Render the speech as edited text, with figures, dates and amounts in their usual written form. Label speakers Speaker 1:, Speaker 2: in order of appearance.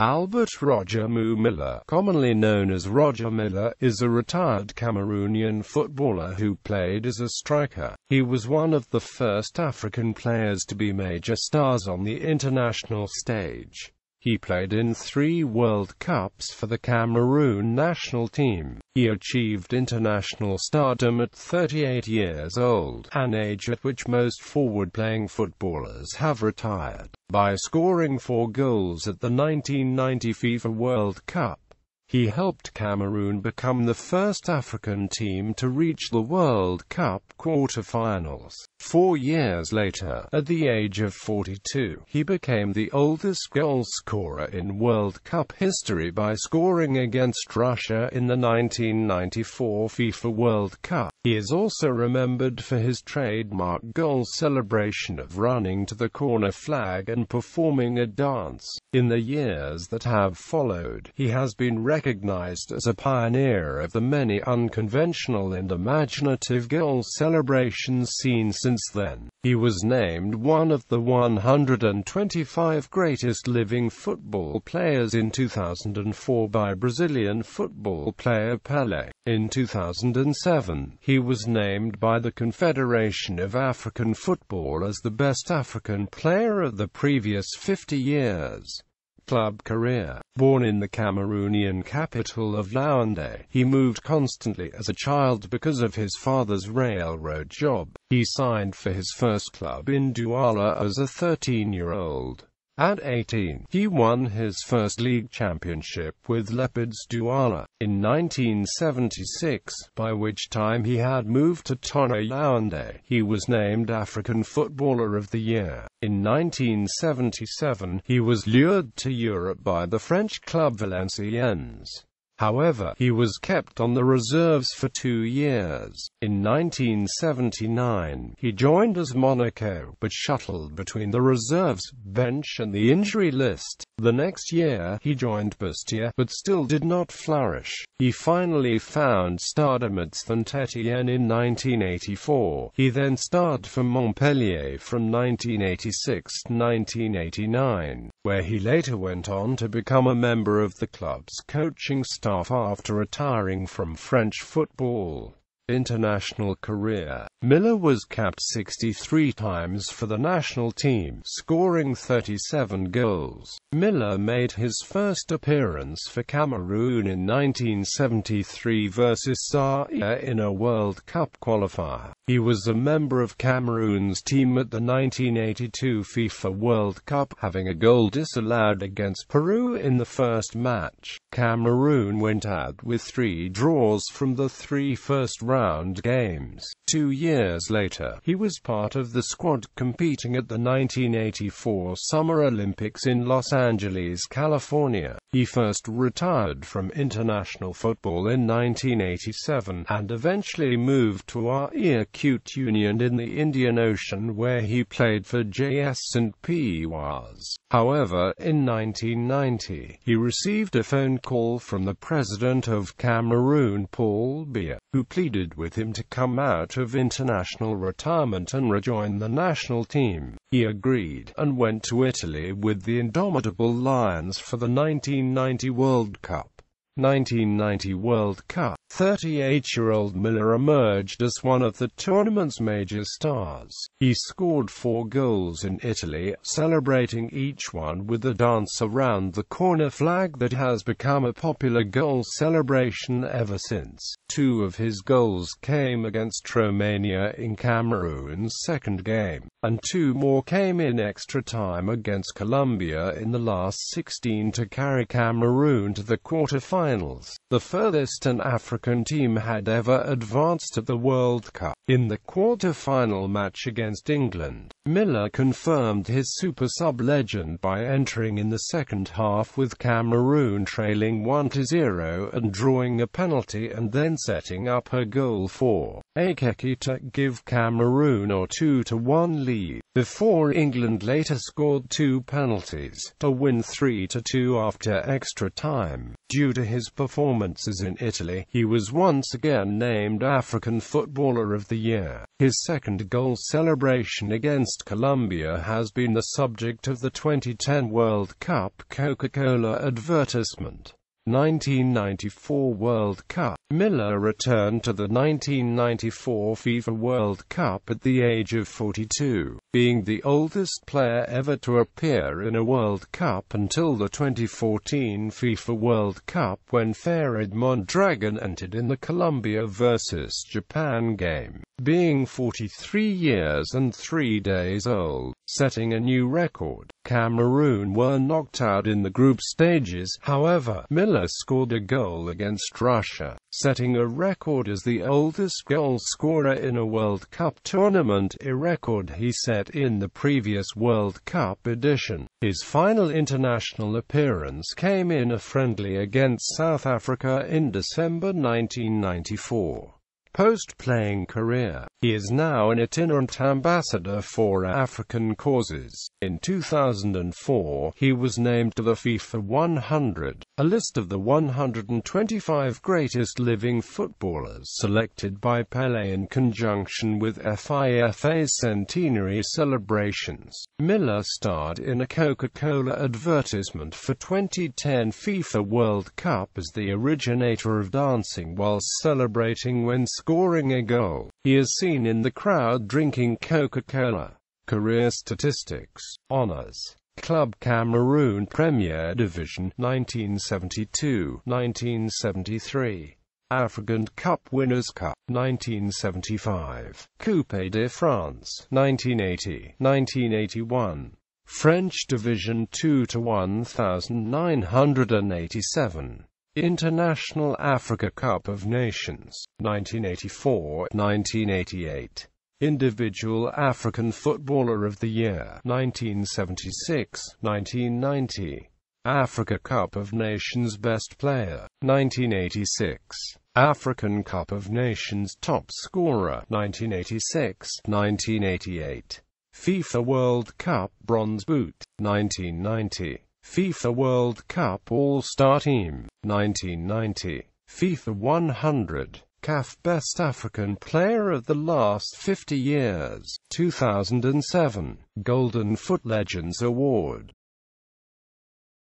Speaker 1: Albert Roger Mooh Miller, commonly known as Roger Milla, is a retired Cameroonian footballer who played as a striker. He was one of the first African players to be major stars on the international stage. He played in 3 World Cups for the Cameroon national team. He achieved international stardom at 38 years old, an age at which most forward-playing footballers have retired, by scoring 4 goals at the 1990 FIFA World Cup. He helped Cameroon become the first African team to reach the World Cup quarter-finals. 4 years later, at the age of 42, he became the oldest goal-scorer in World Cup history by scoring against Russia in the 1994 FIFA World Cup. He is also remembered for his trademark goal celebration of running to the corner flag and performing a dance. In the years that have followed, he has been recognized as a pioneer of the many unconventional and imaginative goal celebrations seen since then. He was named one of the 125 greatest living football players in 2004 by Brazilian football player Pelé. In 2007, he was named by the Confederation of African Football as the best African player of the previous 50 years. Club career. Born in the Cameroonian capital of Yaoundé, he moved constantly as a child because of his father's railroad job. He signed for his first club in Douala as a 13-year-old. At 18, he won his first league championship with Leopards Douala. In 1976, by which time he had moved to Tona Yaoundé, he was named African Footballer of the Year. In 1977, he was lured to Europe by the French club Valenciennes. However, he was kept on the reserves for 2 years. In 1979, he joined as Monaco, but shuttled between the reserves, bench and the injury list. The next year, he joined Bastia, but still did not flourish. He finally found stardom at Saint-Étienne in 1984. He then starred for Montpellier from 1986 to 1989, where he later went on to become a member of the club's coaching staff after retiring from French football. International career. Miller was capped 63 times for the national team, scoring 37 goals. Miller made his first appearance for Cameroon in 1973 versus Zaire in a World Cup qualifier. He was a member of Cameroon's team at the 1982 FIFA World Cup, having a goal disallowed against Peru in the first match. Cameroon went out with 3 draws from the 3 first-round games. 2 years later, he was part of the squad competing at the 1984 Summer Olympics in Los Angeles, California. He first retired from international football in 1987, and eventually moved to Irkut Union in the Indian Ocean, where he played for JS St. Pius. However, in 1990, he received a phone call from the president of Cameroon, Paul Biya, who pleaded with him to come out of international retirement and rejoin the national team. He agreed, and went to Italy with the indomitable Lions for the 1990 World Cup. 1990 World Cup. 38-year-old Miller emerged as one of the tournament's major stars. He scored 4 goals in Italy, celebrating each one with a dance around the corner flag that has become a popular goal celebration ever since. 2 of his goals came against Romania in Cameroon's second game, and 2 more came in extra time against Colombia in the last 16 to carry Cameroon to the quarter-finals, the furthest an African team had ever advanced at the World Cup. In the quarter-final match against England, Miller confirmed his super sub legend by entering in the second half with Cameroon trailing 1-0 and drawing a penalty and then setting up a goal for Akeki to give Cameroon a 2-1 lead, before England later scored 2 penalties to win 3-2 after extra time. Due to his performances in Italy, he was once again named African Footballer of the Year. His second goal celebration against Colombia has been the subject of the 2010 World Cup Coca-Cola advertisement. 1994 World Cup. Miller returned to the 1994 FIFA World Cup at the age of 42, being the oldest player ever to appear in a World Cup until the 2014 FIFA World Cup, when Farid Mondragon entered in the Colombia vs Japan game, being 43 years and 3 days old, setting a new record. Cameroon were knocked out in the group stages, however. Miller scored a goal against Russia, setting a record as the oldest goal scorer in a World Cup tournament, a record he set in the previous World Cup edition. His final international appearance came in a friendly against South Africa in December 1994. Post-playing career. He is now an itinerant ambassador for African causes. In 2004, he was named to the FIFA 100, a list of the 125 greatest living footballers selected by Pelé in conjunction with FIFA's centenary celebrations. Miller starred in a Coca-Cola advertisement for 2010 FIFA World Cup as the originator of dancing whilst celebrating when scoring a goal. He is seen in the crowd drinking Coca-Cola. Career statistics. Honours. Club Cameroon Premier Division 1972-1973. African Cup Winners' Cup 1975. Coupe de France 1980-1981. French Division 2 to 1987. International Africa Cup of Nations 1984-1988. Individual African Footballer of the Year 1976-1990. Africa Cup of Nations Best Player 1986. African Cup of Nations Top Scorer 1986-1988. FIFA World Cup Bronze Boot 1990. FIFA World Cup All-Star Team 1990. FIFA 100. CAF Best African Player of the Last 50 Years 2007. Golden Foot Legends Award